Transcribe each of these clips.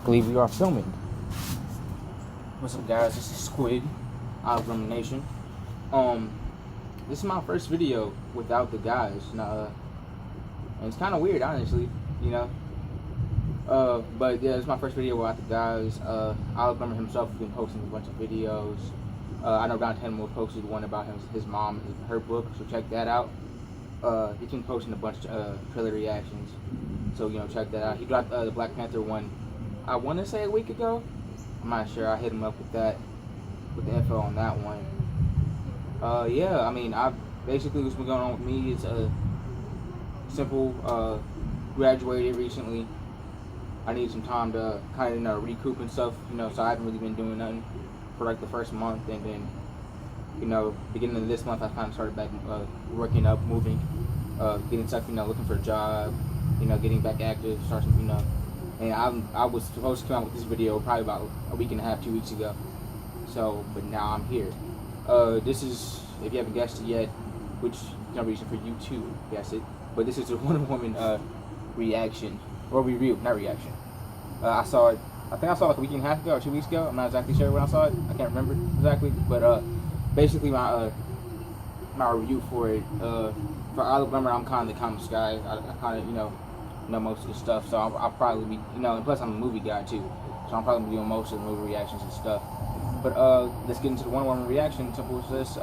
believe we are filming. What's up, guys? This is Squid, OliveGrummer Nation. This is my first video without the guys. Now, and it's kind of weird, honestly, you know. But yeah, it's my first video without the guys. OliveGrummer himself has been posting a bunch of videos. I know Don Tenmo posted one about his mom and her book, so check that out. He's been posting a bunch of trailer reactions, so check that out. He dropped the Black Panther one, I want to say a week ago. I'm not sure. I hit him up with that, with the info on that one. Yeah, I mean, basically what's been going on with me is simple. Graduated recently. I need some time to kind of recoup and stuff, so I haven't really been doing nothing for like the first month, and then beginning of this month I kind of started back working up, moving, getting stuff, looking for a job, getting back active, starting, and I was supposed to come out with this video probably about a week and a half, 2 weeks ago. So, but now I'm here. This is, if you haven't guessed it yet, which is no reason for you to guess it, but this is a Wonder Woman reaction, or review, not reaction. I saw it, I think I saw it like a week and a half ago or 2 weeks ago. I'm not exactly sure when I saw it. I can't remember exactly, but basically my review for it, for OliveGrummer, I'm kind of the comics guy. I kind of know most of the stuff, so I'll probably be, and plus I'm a movie guy too, so I'm probably doing most of the movie reactions and stuff. But let's get into the Wonder Woman reaction. Simple as this.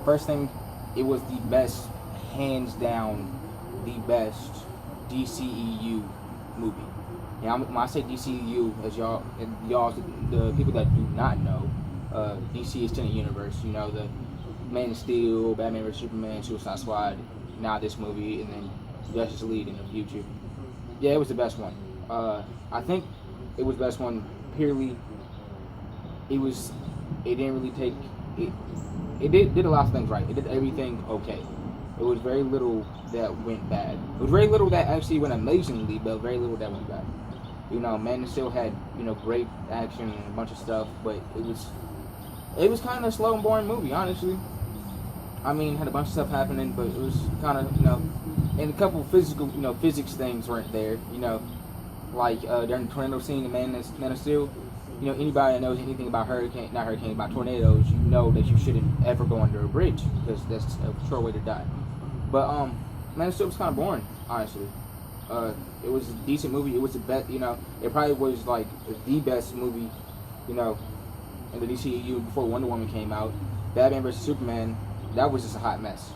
First thing, it was the best, hands down, the best DCEU movie. And when I say DCEU, as y'all, the people that do not know, DC Extended Universe. The Man of Steel, Batman vs Superman, Suicide Squad, now this movie, and then Justice League in the future. Yeah, it was the best one. I think it was the best one purely. It didn't really take it. It did a lot of things right. It did everything okay. It was very little that went bad. It was very little that actually went amazingly, but very little that went bad. Man of Steel had great action and a bunch of stuff, but it was kind of a slow and boring movie, honestly. I mean, had a bunch of stuff happening, but it was kind of, and a couple of physical, physics things weren't there, like during the tornado scene in Man of Steel. Anybody that knows anything about about tornadoes, that you shouldn't ever go under a bridge, because that's a sure way to die. But Man of Steel was kind of boring, honestly. It was a decent movie. It was the best, it probably was like the best movie, in the DCEU before Wonder Woman came out. Batman vs Superman, that was just a hot mess.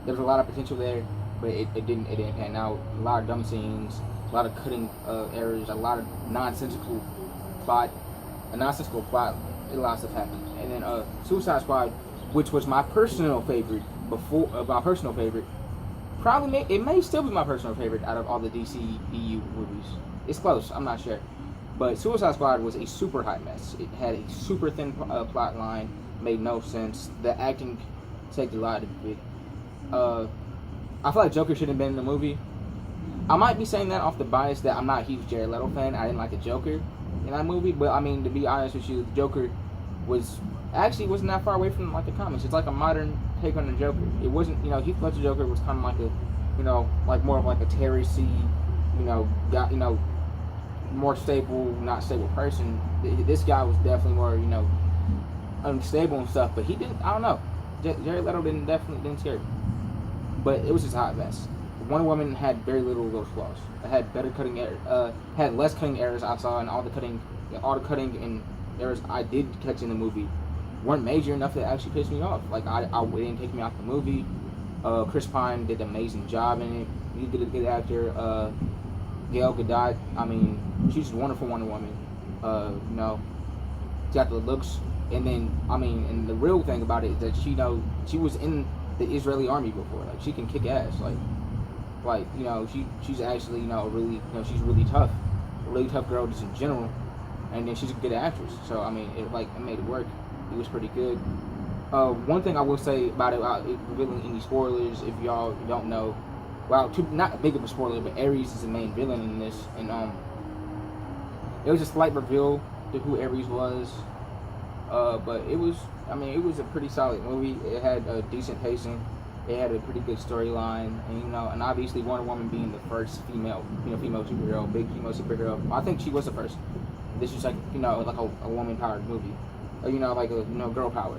There was a lot of potential there, but it didn't pan out. A lot of dumb scenes, a lot of cutting errors, a lot of nonsensical plot, a lot of stuff happened. And then Suicide Squad, which was my personal favorite probably it may still be my personal favorite out of all the DCEU movies. It's close, I'm not sure. But Suicide Squad was a super hot mess. It had a super thin plot line, made no sense. The acting takes a lot of it. I feel like Joker should have been in the movie. I might be saying that off the bias that I'm not a huge Jared Leto fan. I didn't like the Joker in that movie, but I mean, to be honest with you, the Joker wasn't that far away from like the comics. It's like a modern take on the Joker. It wasn't, Heath Ledger's Joker was kind of like a, like more of like a Terry C, more stable, not stable person. This guy was definitely more, unstable and stuff. But he didn't. I don't know. Jared Leto definitely didn't scare me. But it was just a hot mess. Wonder Woman had very little of those flaws. It had better cutting had less cutting errors I saw, and all the cutting and errors I did catch in the movie weren't major enough to actually piss me off. Like it didn't take me off the movie. Chris Pine did an amazing job in it. He did a good actor. Gal Gadot, I mean, she's a wonderful Wonder Woman. She got the looks, and then and the real thing about it is that she was in the Israeli army before. Like, she can kick ass. She's actually really she's really tough, a really tough girl just in general, and then she's a good actress. So I mean, it made it work. It was pretty good. One thing I will say about it, without revealing any spoilers, if y'all don't know, not big of a spoiler, but Ares is the main villain in this, and it was a slight reveal to who Ares was, but it was a pretty solid movie. It had a decent pacing. It had a pretty good storyline, and and obviously Wonder Woman being the first female, female superhero, big female superhero. I think she was the first. This is like, like a woman-powered movie, or like a girl power.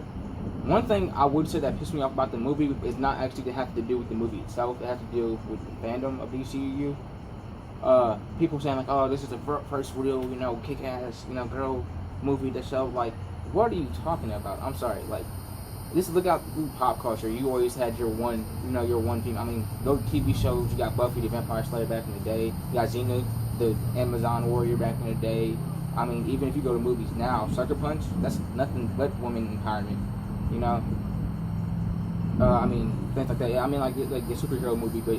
One thing I would say that pissed me off about the movie is not actually to have to do with the movie itself. It has to do with the fandom of DCU. People saying like, oh, this is the first real, kick-ass, girl movie that showed, like, what are you talking about? I'm sorry, like, just look out through pop culture. You always had your one, your one female. I mean, go to TV shows. You got Buffy the Vampire Slayer back in the day. You got Xena, the Amazon warrior back in the day. I mean, even if you go to movies now, Sucker Punch, that's nothing but women empowerment. I mean, things like that. Yeah, I mean, like the superhero movie, but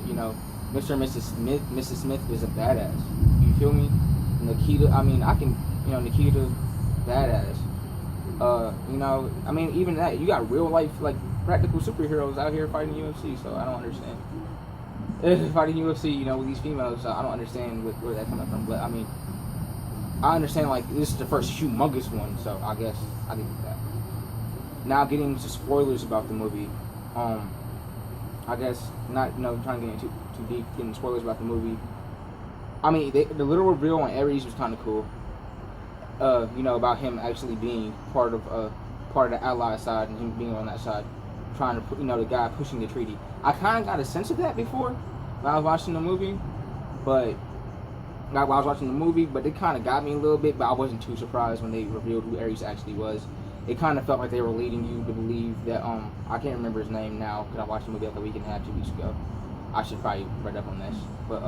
Mr. and Mrs. Smith is a badass. You feel me? Nikita, I mean, Nikita, badass. I mean, even that, you got real life, like, practical superheroes out here fighting UFC, so I don't understand. Fighting UFC, with these females, so I don't understand where that's coming from, but I mean, I understand, like, this is the first humongous one, so I guess I give it that. Now getting into spoilers about the movie, I guess not, trying to get into too deep, getting spoilers about the movie. I mean, the little reveal on Ares was kind of cool. About him actually being part of the Allied side and him being on that side, trying to put, the guy pushing the treaty. I kind of got a sense of that before when I was watching the movie, but it kind of got me a little bit. But I wasn't too surprised when they revealed who Ares actually was. It kind of felt like they were leading you to believe that I can't remember his name now because I watched the movie like a week and a half, 2 weeks ago. I should probably read up on this, but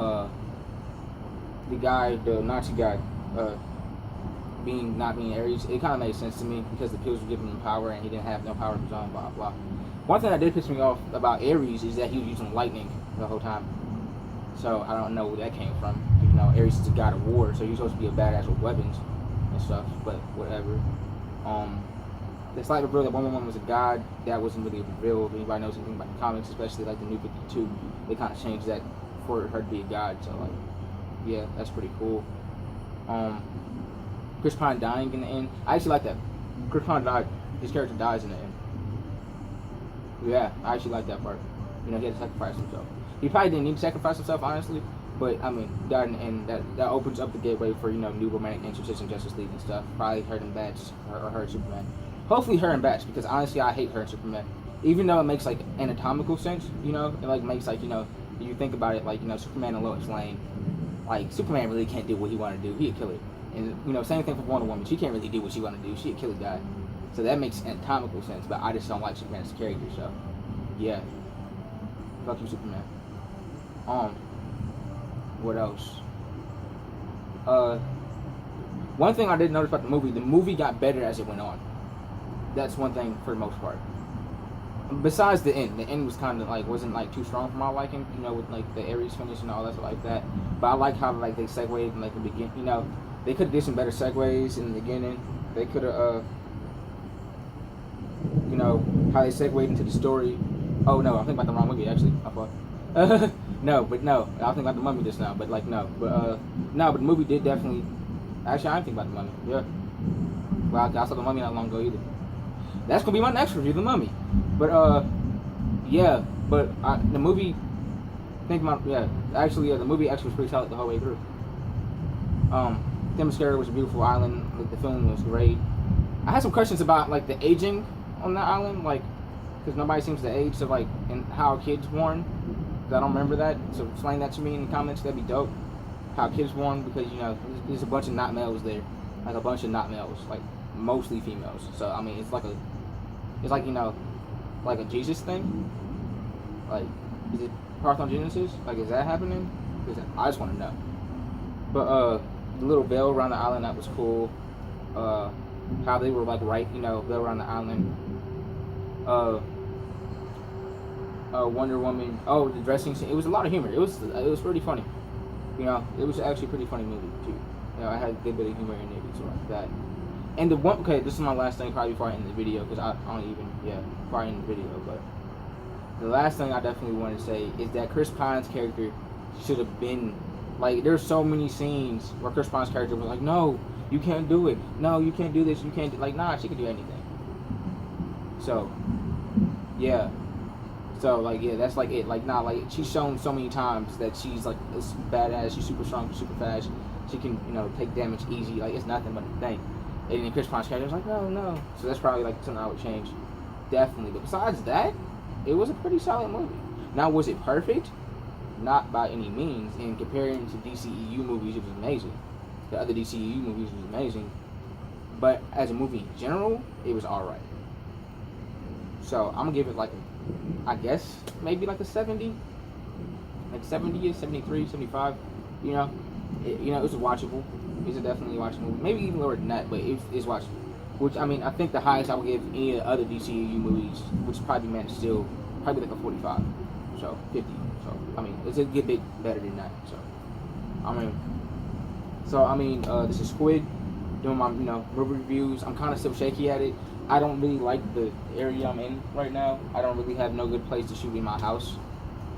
the guy, the Nazi guy, not being Ares, it kind of made sense to me because the pills were giving him power and he didn't have no power of his own, blah blah. One thing that did piss me off about Ares is that he was using lightning the whole time. So I don't know where that came from. Ares is a god of war, so he's supposed to be a badass with weapons and stuff, but whatever. The slight reveal that Wonder Woman was a god, that wasn't really revealed. If anybody knows anything about the comics, especially like the New 52, they kind of changed that for her to be a god, so like, yeah, that's pretty cool. Chris Pine dying in the end, I actually like that. Chris Pine died, his character dies in the end. Yeah, I actually like that part. He had to sacrifice himself. He probably didn't need to sacrifice himself, honestly, but I mean, died in the end. That opens up the gateway for new romantic interests in Justice League and stuff. Probably her and Batch, or her and Superman. Hopefully her and Batch, because honestly I hate her and Superman. Even though it makes like anatomical sense, it like makes like you think about it, like Superman and Lois Lane. Like Superman really can't do what he want to do. He'd kill it. And same thing for Wonder Woman. She can't really do what she want to do. She'd kill a guy. So that makes anatomical sense. But I just don't like Superman as a character. So yeah, fuck you, Superman. What else? One thing I did notice about the movie got better as it went on. That's one thing for the most part. Besides the end was kind of like wasn't like too strong for my liking, with like the Ares finish and all that stuff like that. But I like how like they segued in like the beginning, they could have did some better segues in the beginning. They could have, how they segued into the story. Oh no, I'm thinking about the wrong movie actually. I thought. No, I think about the Mummy just now, but like no, but the movie did definitely. Actually, I didn't think about the Mummy. Yeah, well, I saw the Mummy not long ago either. That's gonna be my next review, the Mummy. But yeah, but the movie. The movie actually was pretty solid the whole way through. Themyscira was a beautiful island. Like, the film was great. I had some questions about like the aging on that island, like because nobody seems to age, so like and how kids born. I don't remember that, so explain that to me in the comments. That'd be dope. How kids born, because there's a bunch of not males there, like a bunch of not males, like mostly females. So I mean, it's like like a Jesus thing. Like, is it Parthenogenesis? Like, is that happening? Because I just want to know. But the little veil around the island, that was cool. How they were like veil around the island. Wonder Woman. Oh, the dressing scene. It was a lot of humor. It was pretty funny. It was actually a pretty funny movie too. I had a good bit of humor in it, so like that. And this is my last thing probably before I end the video, because I don't even before I end the video. But the last thing I definitely want to say is that Chris Pine's character should have been like. There's so many scenes where Chris Pine's character was like, "No, you can't do it. No, you can't do this. You can't like, nah, she could do anything." So, yeah. So like yeah, that's like it. Like not like she's shown so many times that she's like this badass. She's super strong, super fast. She can take damage easy. Like it's nothing but a thing. And then Chris Pratt's character was like no. So that's probably like something I would change, definitely. But besides that, it was a pretty solid movie. Now was it perfect? Not by any means. And comparing to DCEU movies, it was amazing. The other DCEU movies was amazing. But as a movie in general, it was alright. So I'm gonna give it like I guess maybe like a 70, like 70, 73, 75. It's watchable. It's a definitely watchable movie. Maybe even lower than that, but it's watchable. Which I mean, I think the highest I would give any of the other DCU movies, which is probably Man of Steel, probably like a 45. So 50. So I mean, it's a good bit better than that. So I mean, this is Squid doing my movie reviews. I'm kind of still shaky at it. I don't really like the area I'm in right now. I don't really have no good place to shoot in my house.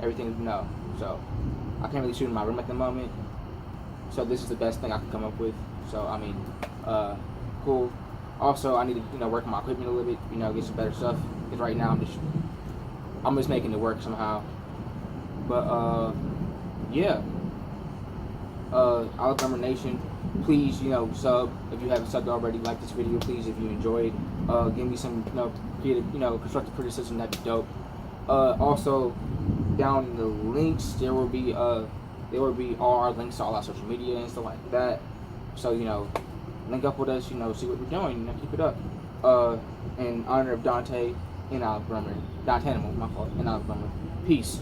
Everything's so I can't really shoot in my room at the moment. So this is the best thing I can come up with. So I mean, cool. Also, I need to work on my equipment a little bit. Get some better stuff. Because right now I'm just making it work somehow. But yeah. OliveGrummer Nation, please, sub if you haven't subbed already. Like this video, please, if you enjoyed. Give me some, creative, constructive criticism. That'd be dope. Also, down in the links, there will be all our links to all our social media and stuff like that. So, link up with us. See what we're doing. Keep it up. In honor of Dante and OliveGrummer, Dante Animal, my fault, and OliveGrummer. Peace.